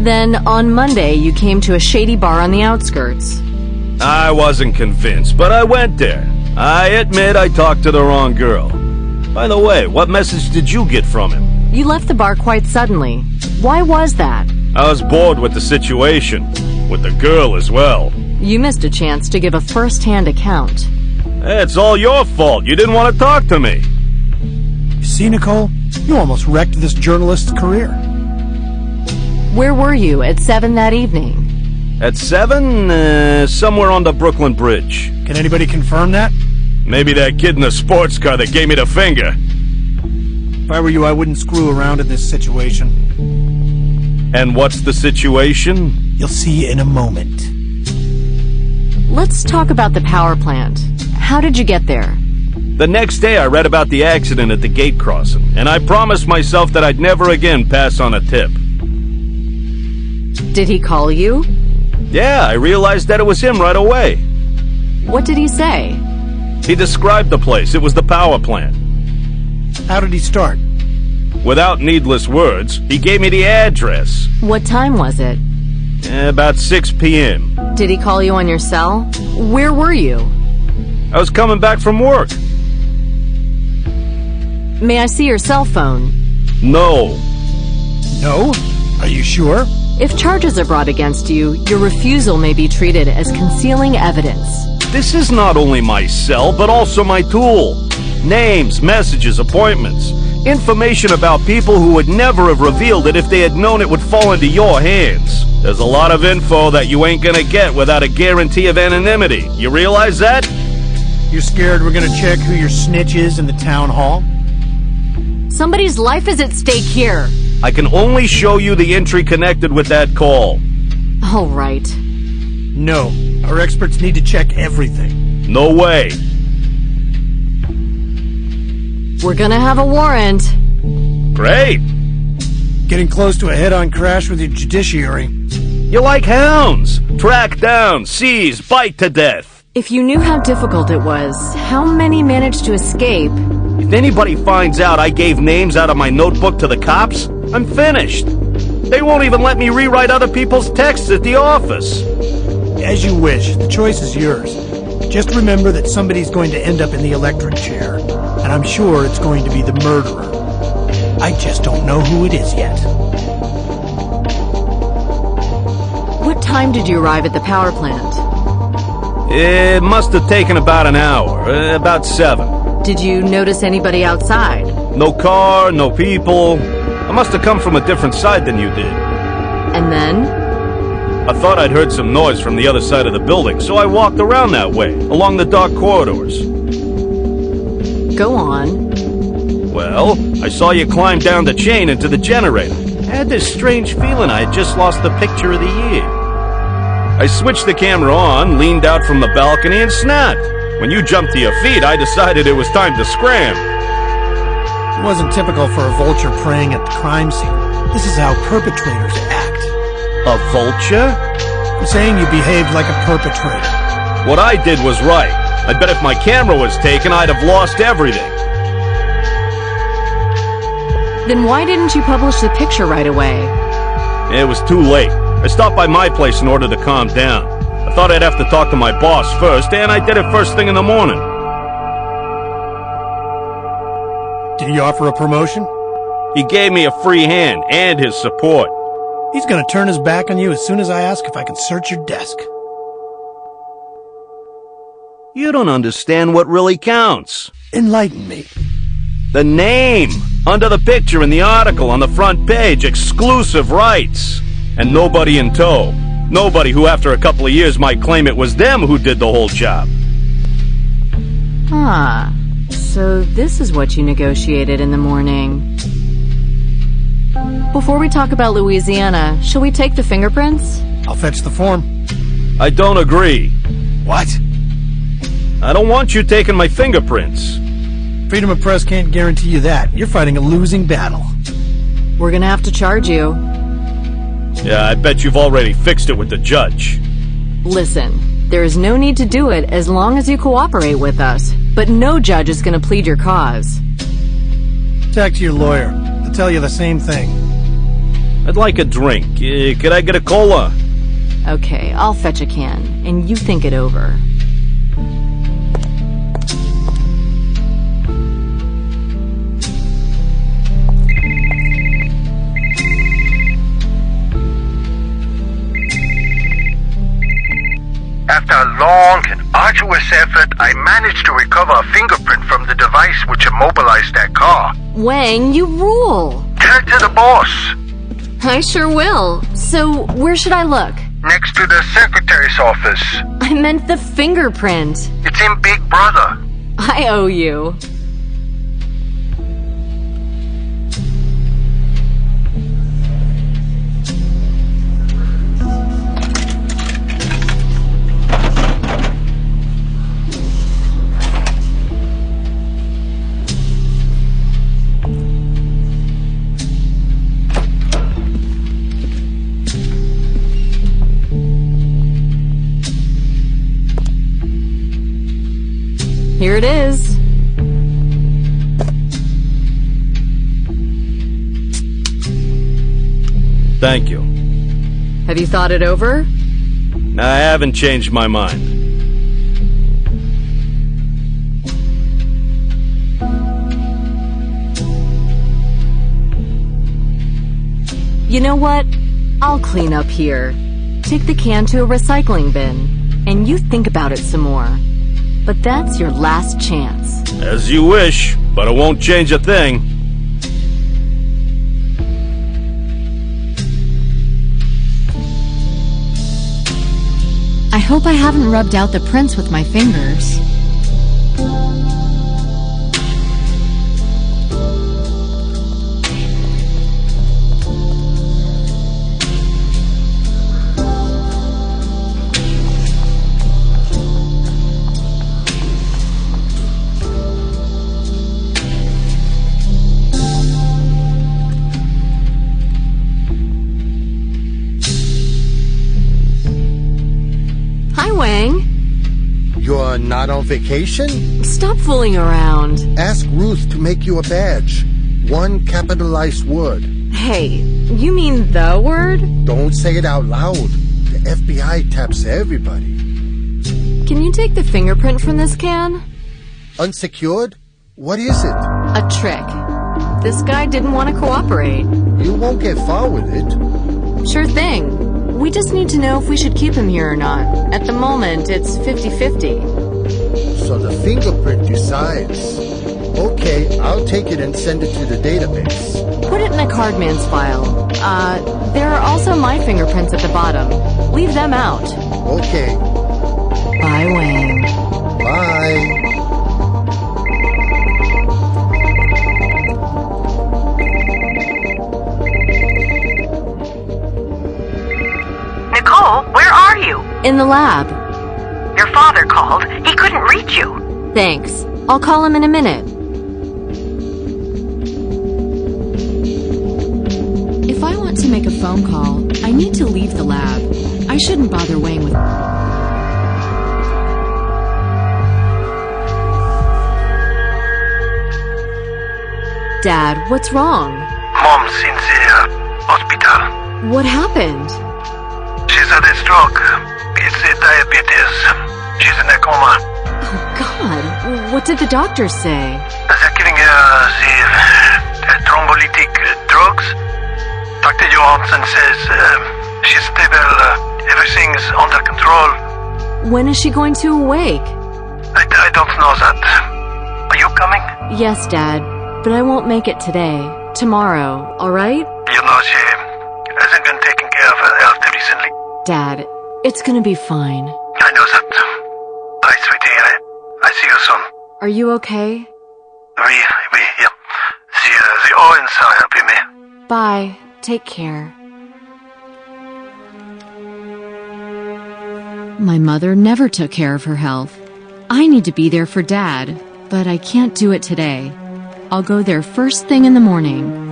Then on Monday, you came to a shady bar on the outskirts. I wasn't convinced, but I went there. I admit I talked to the wrong girl. By the way, what message did you get from him? You left the bar quite suddenly. Why was that? I was bored with the situation. With the girl as well. You missed a chance to give a first-hand account. It's all your fault. You didn't want to talk to me. You see, Nicole? You almost wrecked this journalist's career. Where were you at 7 that evening? At 7? Somewhere on the Brooklyn Bridge. Can anybody confirm that? Maybe that kid in the sports car that gave me the finger. If I were you, I wouldn't screw around in this situation. And what's the situation? You'll see in a moment. Let's talk about the power plant. How did you get there? The next day I read about the accident at the gate crossing, and I promised myself that I'd never again pass on a tip. Did he call you? Yeah, I realized that it was him right away. What did he say? He described the place. It was the power plant. How did he start? Without needless words, he gave me the address. What time was it? About 6 p.m. Did he call you on your cell? Where were you? I was coming back from work. May I see your cell phone? No. No? Are you sure? If charges are brought against you, your refusal may be treated as concealing evidence. This is not only my cell, but also my tool. Names, messages, appointments. Information about people who would never have revealed it if they had known it would fall into your hands. There's a lot of info that you ain't gonna get without a guarantee of anonymity. You realize that? You're scared we're gonna check who your snitch is in the town hall? Somebody's life is at stake here. I can only show you the entry connected with that call. All right. No. Our experts need to check everything. No way. We're gonna have a warrant. Great. Getting close to a head-on crash with your judiciary. You like hounds. Track down, seize, bite to death. If you knew how difficult it was, how many managed to escape? If anybody finds out I gave names out of my notebook to the cops, I'm finished. They won't even let me rewrite other people's texts at the office. As you wish. The choice is yours. Just remember that somebody's going to end up in the electric chair, and I'm sure it's going to be the murderer. I just don't know who it is yet. What time did you arrive at the power plant? It must have taken about an hour, about 7. Did you notice anybody outside? No car, no people. I must have come from a different side than you did. And then? I thought I'd heard some noise from the other side of the building, so I walked around that way, along the dark corridors. Go on. Well, I saw you climb down the chain into the generator. I had this strange feeling I had just lost the picture of the year. I switched the camera on, leaned out from the balcony, and snapped. When you jumped to your feet, I decided it was time to scram. It wasn't typical for a vulture preying at the crime scene. This is how perpetrators act. A vulture? I'm saying you behaved like a perpetrator. What I did was right. I bet if my camera was taken, I'd have lost everything. Then why didn't you publish the picture right away? It was too late. I stopped by my place in order to calm down. I thought I'd have to talk to my boss first, and I did it first thing in the morning. Did he offer a promotion? He gave me a free hand and his support. He's gonna turn his back on you as soon as I ask if I can search your desk. You don't understand what really counts. Enlighten me. The name! Under the picture in the article on the front page, exclusive rights. And nobody in tow. Nobody who after a couple of years might claim it was them who did the whole job. Ah, so this is what you negotiated in the morning. Before we talk about Louisiana, shall we take the fingerprints? I'll fetch the form. I don't agree. What? I don't want you taking my fingerprints. Freedom of press can't guarantee you that. You're fighting a losing battle. We're gonna have to charge you. Yeah, I bet you've already fixed it with the judge. Listen, there is no need to do it as long as you cooperate with us. But no judge is gonna plead your cause. Talk to your lawyer. They'll tell you the same thing. I'd like a drink. Could I get a cola? Okay, I'll fetch a can, and you think it over. After a long and arduous effort, I managed to recover a fingerprint from the device which immobilized that car. Wang, you rule! Tell it to the boss. I sure will. So, where should I look? Next to the secretary's office. I meant the fingerprint. It's in Big Brother. I owe you. Here it is. Thank you. Have you thought it over? I haven't changed my mind. You know what? I'll clean up here. Take the can to a recycling bin, and you think about it some more. But that's your last chance. As you wish, but it won't change a thing. I hope I haven't rubbed out the prints with my fingers. Wang. You're not on vacation? Stop fooling around. Ask Ruth to make you a badge. One capitalized word. Hey, you mean the word? Don't say it out loud. The FBI taps everybody. Can you take the fingerprint from this can? Unsecured? What is it? A trick. This guy didn't want to cooperate. You won't get far with it. Sure thing. We just need to know if we should keep him here or not. At the moment, it's 50-50. So the fingerprint decides. Okay, I'll take it and send it to the database. Put it in the cardman's file. There are also my fingerprints at the bottom. Leave them out. Okay. Bye, Wang. Bye. Nicole, where are you? In the lab. Your father called. He couldn't reach you. Thanks. I'll call him in a minute. If I want to make a phone call, I need to leave the lab. I shouldn't bother Wang with... Dad, what's wrong? Mom's in the hospital. What happened? She's had a stroke. It's diabetes. She's in a coma. Oh, God. What did the doctors say? They're giving her the thrombolytic drugs. Dr. Johansson says she's stable. Everything's under control. When is she going to awake? I don't know that. Are you coming? Yes, Dad. But I won't make it today. Tomorrow, all right? You know she hasn't been taking care of her health recently. Dad, it's gonna be fine. I know that. Bye, sweetie. I see you soon. Are you okay? Yeah. The Owens are helping me. Bye. Take care. My mother never took care of her health. I need to be there for Dad, but I can't do it today. I'll go there first thing in the morning.